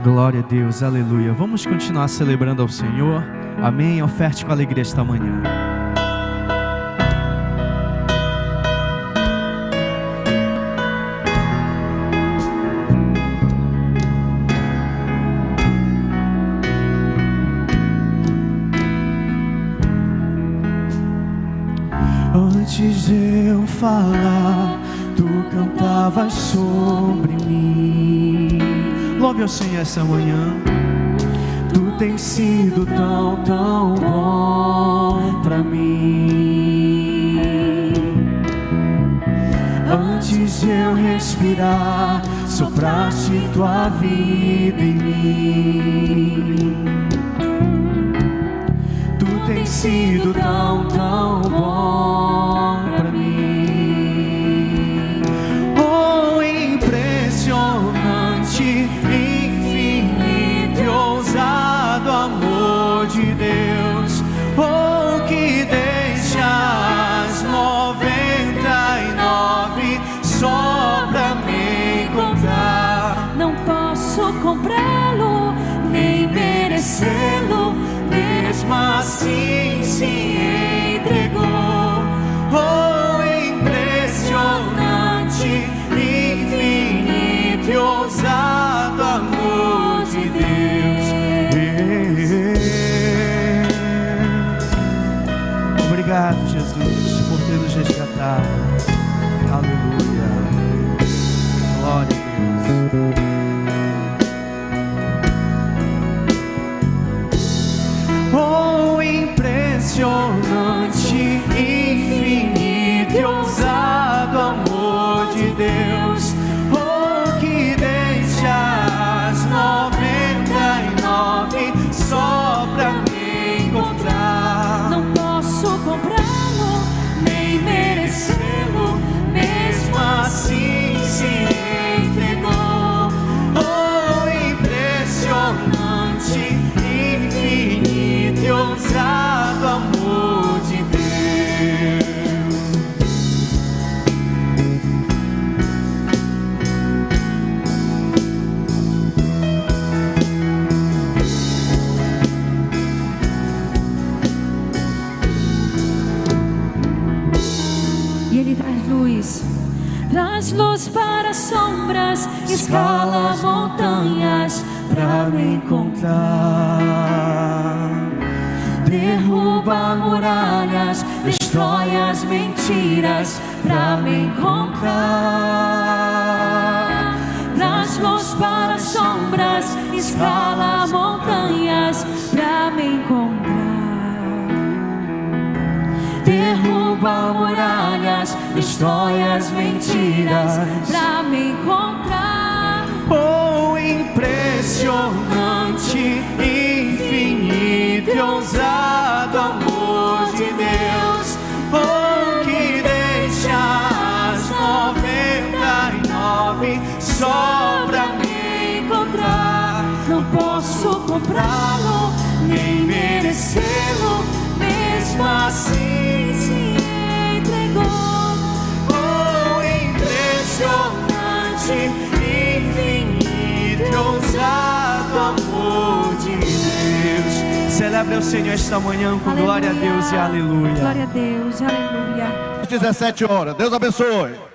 Glória a Deus, aleluia. Vamos continuar celebrando ao Senhor. Amém. Oferte com alegria esta manhã. Antes de eu falar, tu cantavas sobre mim. Louve ao Senhor essa manhã. Tu tens sido tão, tão bom pra mim. Antes de eu respirar, sopraste tua vida em mim. Tu tens sido tão, tão bom pra mim. Oh, impressionante, infinito e ousado amor de Deus. Oh, que deixa as 99 só pra me encontrar. Não posso comprá-lo, nem merecê-lo, mesmo assim se entregou. Oh, impressionante, infinito e ousado amor de Deus. Obrigado, Jesus, por ter nos resgatado. Aleluia. Glória a Deus. Oh, impressionante, infinito e ousado amor de Deus. Oh, que deixa as 99 só pra me encontrar. Não posso comprá-lo, nem merecê-lo, mesmo Assim se entregou. Oh, impressionante, infinito e ousado amor de Deus. E Ele traz luz para as sombras, escala montanhas Pra me encontrar, derruba muralhas, destrói as mentiras. Pra me encontrar, traz luz para as sombras, escala montanhas pra me encontrar. derruba muralhas, destrói as mentiras. Pra me encontrar. Oh, impressionante, infinito e ousado amor de Deus. Oh, que deixa as 99 só pra me encontrar. Não posso comprá-lo, nem merecê-lo, mesmo assim se entregou. Oh, impressionante, infinito e ousado amor de Deus. Celebre o Senhor esta manhã com Aleluia. glória a Deus e aleluia. Glória a Deus, aleluia. 17 horas. Deus abençoe.